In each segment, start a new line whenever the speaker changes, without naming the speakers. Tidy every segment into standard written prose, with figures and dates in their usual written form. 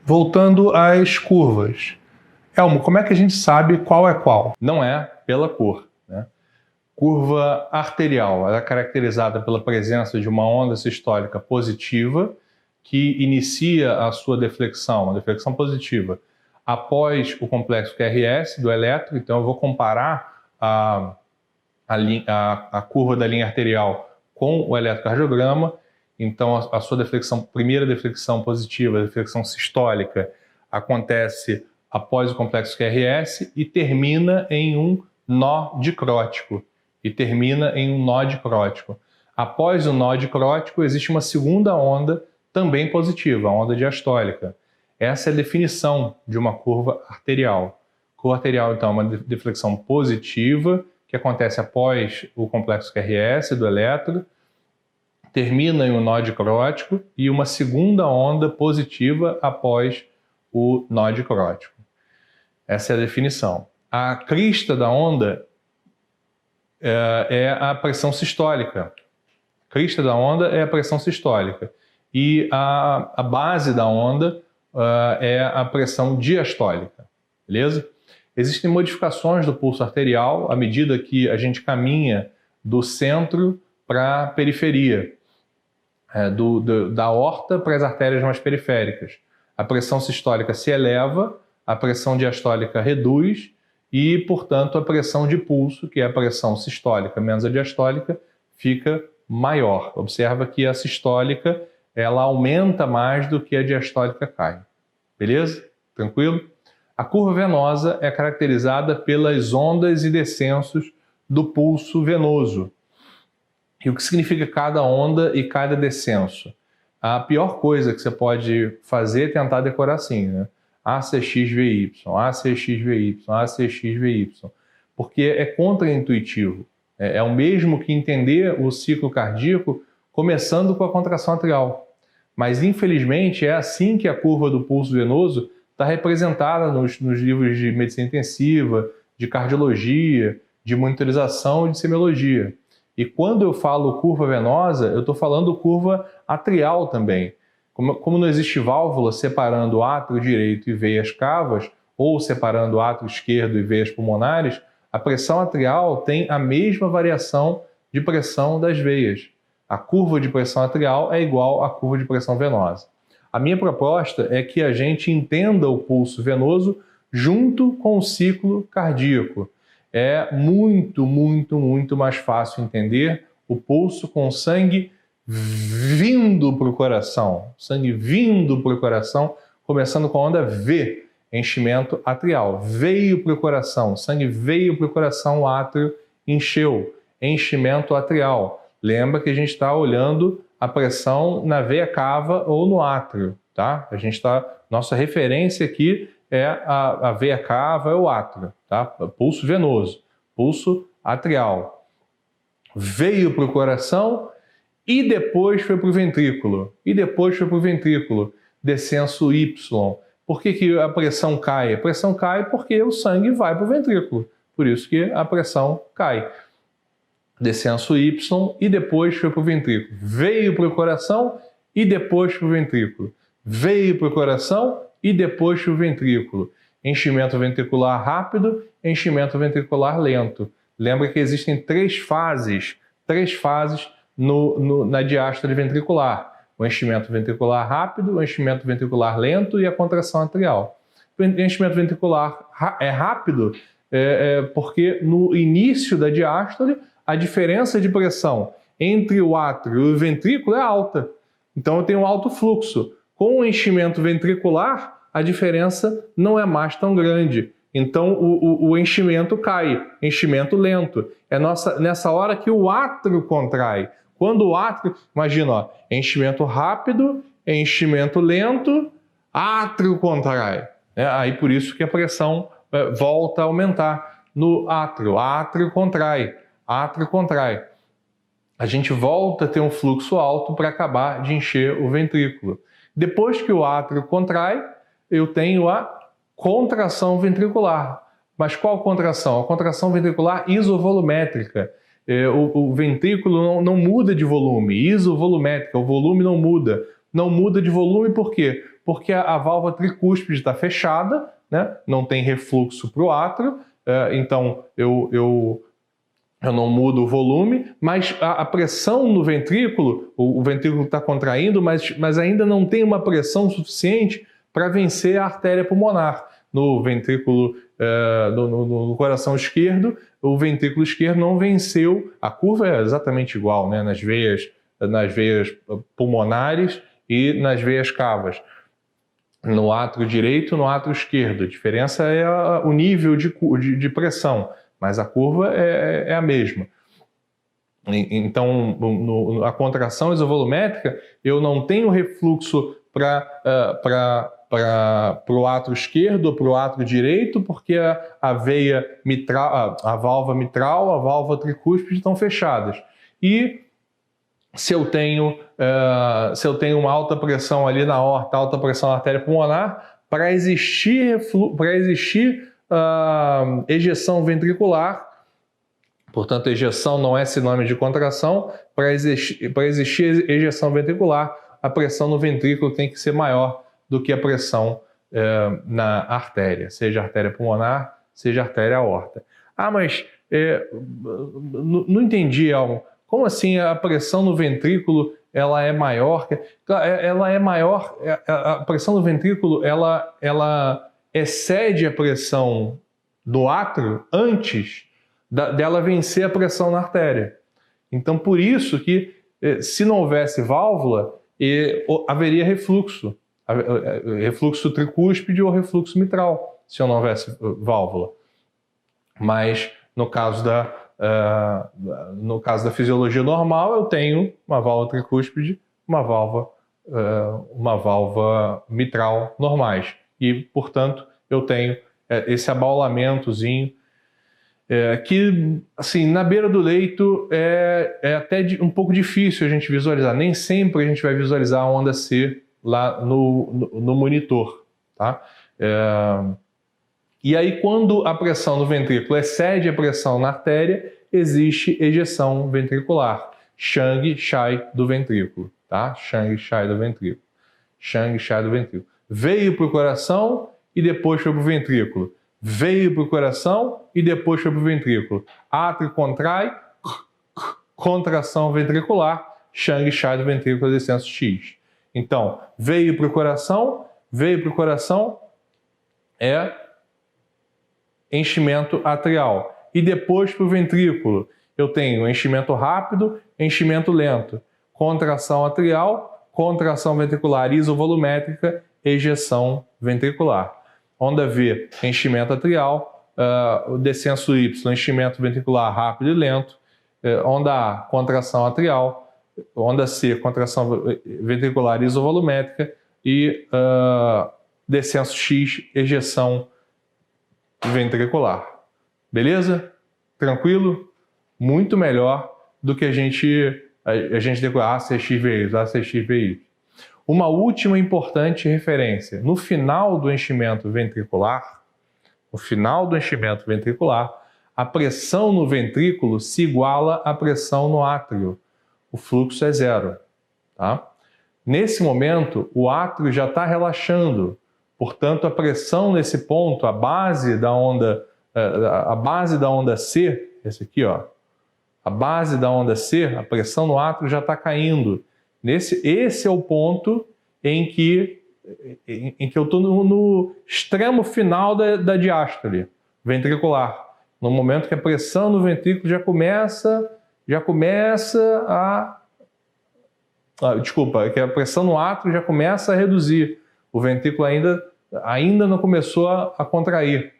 Voltando às curvas. Elmo, como é que a gente sabe qual é qual? Não é pela cor, né? Curva arterial, ela é caracterizada pela presença de uma onda sistólica positiva que inicia a sua deflexão, uma deflexão positiva, após o complexo QRS do elétron. Então eu vou comparar a curva da linha arterial com o eletrocardiograma. Então a sua primeira deflexão positiva, a deflexão sistólica, acontece após o complexo QRS e termina em um nó dicrótico. Após o nó dicrótico, existe uma segunda onda também positiva, a onda diastólica. Essa é a definição de uma curva arterial. Curva arterial, então, é uma deflexão positiva que acontece após o complexo QRS do elétron, termina em um nó dicrótico e uma segunda onda positiva após o nó dicrótico. Essa é a definição. A crista da onda é a pressão sistólica. A crista da onda é a pressão sistólica. E a base da onda é a pressão diastólica. Beleza? Existem modificações do pulso arterial à medida que a gente caminha do centro para a periferia, da aorta para as artérias mais periféricas. A pressão sistólica se eleva, a pressão diastólica reduz e, portanto, a pressão de pulso, que é a pressão sistólica menos a diastólica, fica maior. Observa que a sistólica ela aumenta mais do que a diastólica cai. Beleza? Tranquilo? A curva venosa é caracterizada pelas ondas e descensos do pulso venoso. E o que significa cada onda e cada descenso? A pior coisa que você pode fazer é tentar decorar assim, né? ACXVY, ACXVY, ACXVY, porque é contraintuitivo. É o mesmo que entender o ciclo cardíaco começando com a contração atrial. Mas, infelizmente, é assim que a curva do pulso venoso está representada nos livros de medicina intensiva, de cardiologia, de monitorização e de semiologia. E quando eu falo curva venosa, eu estou falando curva atrial também. Como não existe válvula separando o átrio direito e veias cavas, ou separando o átrio esquerdo e veias pulmonares, a pressão atrial tem a mesma variação de pressão das veias. A curva de pressão atrial é igual à curva de pressão venosa. A minha proposta é que a gente entenda o pulso venoso junto com o ciclo cardíaco. É muito, muito, muito mais fácil entender o pulso com sangue vindo para o coração. Sangue vindo para o coração, começando com a onda V, enchimento atrial. Veio para o coração, sangue veio para o coração, o átrio encheu. Enchimento atrial. Lembra que a gente está olhando a pressão na veia cava ou no átrio, tá? Nossa referência aqui é a veia cava, é o átrio, tá? Pulso venoso, pulso atrial. Veio para o coração e depois foi para o ventrículo. Descenso Y. Por que a pressão cai? A pressão cai porque o sangue vai para o ventrículo. Por isso que a pressão cai. Descenso Y e depois foi para o ventrículo. Veio para o coração e depois para o ventrículo. Veio para o coração e depois para o ventrículo. Enchimento ventricular rápido, enchimento ventricular lento. Lembra que existem três fases na diástole ventricular. O enchimento ventricular rápido, o enchimento ventricular lento e a contração atrial. O enchimento ventricular é rápido porque no início da diástole a diferença de pressão entre o átrio e o ventrículo é alta. Então eu tenho um alto fluxo. Com o enchimento ventricular, a diferença não é mais tão grande. Então o enchimento cai, enchimento lento. É nessa hora que o átrio contrai. Quando o átrio, imagina, ó, enchimento rápido, enchimento lento, átrio contrai. Aí por isso que a pressão volta a aumentar no átrio. Átrio contrai. A gente volta a ter um fluxo alto para acabar de encher o ventrículo. Depois que o átrio contrai, eu tenho a contração ventricular. Mas qual contração? A contração ventricular isovolumétrica. O ventrículo não muda de volume, isovolumétrica, o volume não muda. Não muda de volume por quê? Porque a válvula tricúspide está fechada, né? Não tem refluxo para o átrio, então eu não mudo o volume, mas a pressão no ventrículo, o ventrículo está contraindo, mas ainda não tem uma pressão suficiente para vencer a artéria pulmonar. No ventrículo, no coração esquerdo, o ventrículo esquerdo não venceu, a curva é exatamente igual, né? nas veias pulmonares e nas veias cavas. No átrio direito e no átrio esquerdo. A diferença é o nível de pressão, mas a curva é a mesma. Então, a contração isovolumétrica, eu não tenho refluxo para o átrio esquerdo ou para o átrio direito, porque a veia mitral, a válvula mitral, a válvula tricúspide estão fechadas. E se eu tenho uma alta pressão ali na aorta, alta pressão na artéria pulmonar, para existir ejeção ventricular, portanto, ejeção não é sinônimo de contração, para existir ejeção ventricular, a pressão no ventrículo tem que ser maior do que a pressão na artéria, seja artéria pulmonar, seja artéria aorta. Mas não entendi, Elmo. Como assim a pressão no ventrículo ela é maior? Ela é maior, a pressão no ventrículo ela excede a pressão do átrio antes dela vencer a pressão na artéria. Então, por isso que se não houvesse válvula, haveria refluxo. Refluxo tricúspide ou refluxo mitral, se eu não houvesse válvula. Mas no caso da fisiologia normal, eu tenho uma válvula tricúspide, uma válvula mitral normais. E, portanto, eu tenho esse abaulamentozinho que, assim, na beira do leito é até um pouco difícil a gente visualizar. Nem sempre a gente vai visualizar a onda C lá no monitor, tá? E aí, quando a pressão no ventrículo excede a pressão na artéria, existe ejeção ventricular. Chang-Chai do ventrículo, tá? Chang-Chai do ventrículo. Chang-Chai do ventrículo. Veio para o coração e depois foi para o ventrículo. Veio para o coração e depois foi para o ventrículo. Átrio contrai, contração ventricular, Chang-Chai do ventrículo, descenso X. Então, veio para o coração é enchimento atrial. E depois para o ventrículo, eu tenho enchimento rápido, enchimento lento, contração atrial, contração ventricular isovolumétrica, ejeção ventricular. Onda V, enchimento atrial, o descenso Y, enchimento ventricular rápido e lento, onda A, contração atrial, onda C, contração ventricular isovolumétrica e descenso X, ejeção ventricular. Beleza? Tranquilo? Muito melhor do que a gente decorar ACXVI. Uma última importante referência. No final do enchimento ventricular, a pressão no ventrículo se iguala à pressão no átrio. O fluxo é zero. Tá? Nesse momento, o átrio já está relaxando. Portanto, a pressão nesse ponto, a base da onda C, esse aqui, ó, a base da onda C, a pressão no átrio já está caindo. Esse é o ponto em que eu estou no extremo final da diástole ventricular. No momento que a pressão no ventrículo já começa a... que a pressão no átrio já começa a reduzir. O ventrículo ainda não começou a contrair.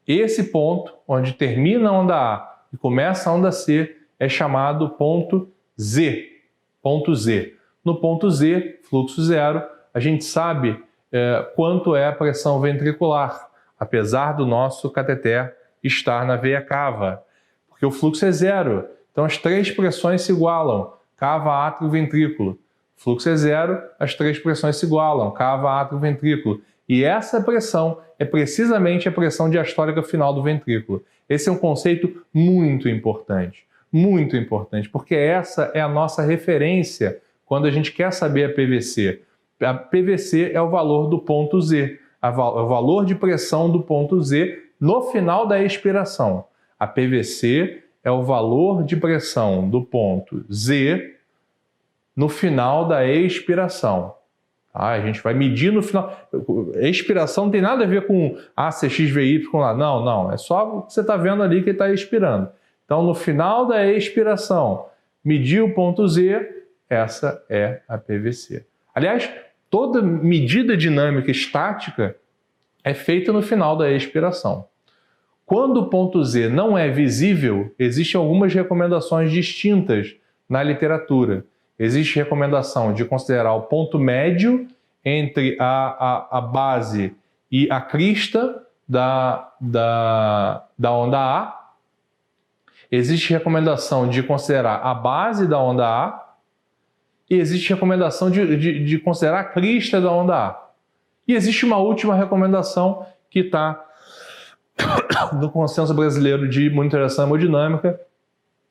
Esse ponto, onde termina a onda A e começa a onda C, é chamado ponto Z. Ponto Z. No ponto Z, fluxo zero, a gente sabe quanto é a pressão ventricular, apesar do nosso cateter estar na veia cava, porque o fluxo é zero. Então as três pressões se igualam, cava, átrio, ventrículo. Fluxo é zero, as três pressões se igualam, cava, átrio, ventrículo. E essa pressão é precisamente a pressão diastólica final do ventrículo. Esse é um conceito muito importante, porque essa é a nossa referência quando a gente quer saber a PVC é o valor do ponto Z, é o valor de pressão do ponto Z no final da expiração. A PVC é o valor de pressão do ponto Z no final da expiração. A gente vai medir no final. Expiração não tem nada a ver com CXVY lá. Não. É só o que você está vendo ali que ele está expirando. Então, no final da expiração, medir o ponto Z, essa é a PVC. Aliás, toda medida dinâmica estática é feita no final da expiração. Quando o ponto Z não é visível, existem algumas recomendações distintas na literatura. Existe recomendação de considerar o ponto médio entre a base e a crista da onda A. Existe recomendação de considerar a base da onda A. E existe recomendação de considerar a crista da onda A. E existe uma última recomendação que está no Consenso Brasileiro de Monitorização Hemodinâmica,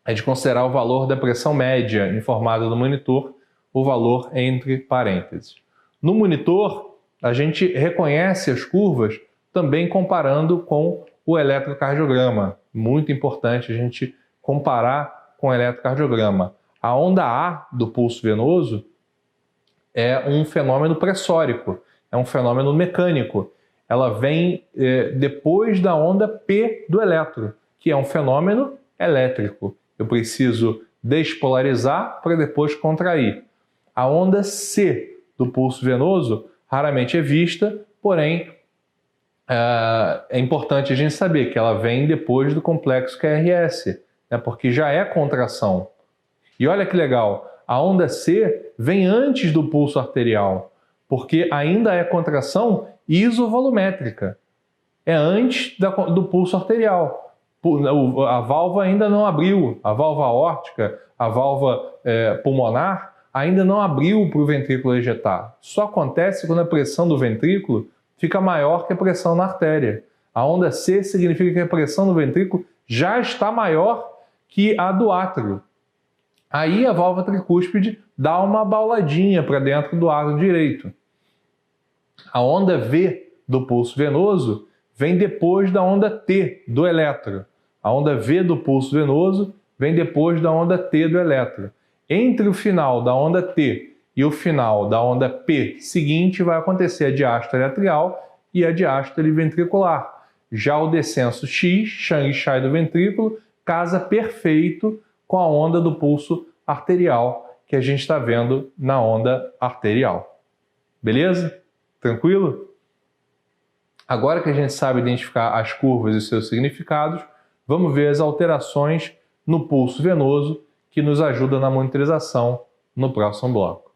é de considerar o valor da pressão média informada no monitor, o valor entre parênteses. No monitor, a gente reconhece as curvas também comparando com o eletrocardiograma. Muito importante a gente comparar com o eletrocardiograma. A onda A do pulso venoso é um fenômeno pressórico, é um fenômeno mecânico. Ela vem depois da onda P do eletro, que é um fenômeno elétrico. Eu preciso despolarizar para depois contrair. A onda C do pulso venoso raramente é vista, porém é importante a gente saber que ela vem depois do complexo QRS, né, porque já é contração. E olha que legal, a onda C vem antes do pulso arterial, porque ainda é contração isovolumétrica. É antes do pulso arterial. A válvula ainda não abriu, a válvula aórtica, a válvula pulmonar ainda não abriu para o ventrículo ejetar. Só acontece quando a pressão do ventrículo fica maior que a pressão na artéria. A onda C significa que a pressão do ventrículo já está maior que a do átrio. Aí a válvula tricúspide dá uma bauladinha para dentro do átrio direito. A onda V do pulso venoso vem depois da onda T do eletro. A onda V do pulso venoso vem depois da onda T do eletro. Entre o final da onda T e o final da onda P seguinte vai acontecer a diástole atrial e a diástole ventricular. Já o descenso X, Chang-Chai do ventrículo, casa perfeito com a onda do pulso arterial que a gente está vendo na onda arterial. Beleza? Tranquilo? Agora que a gente sabe identificar as curvas e seus significados, vamos ver as alterações no pulso venoso que nos ajuda na monitorização no próximo bloco.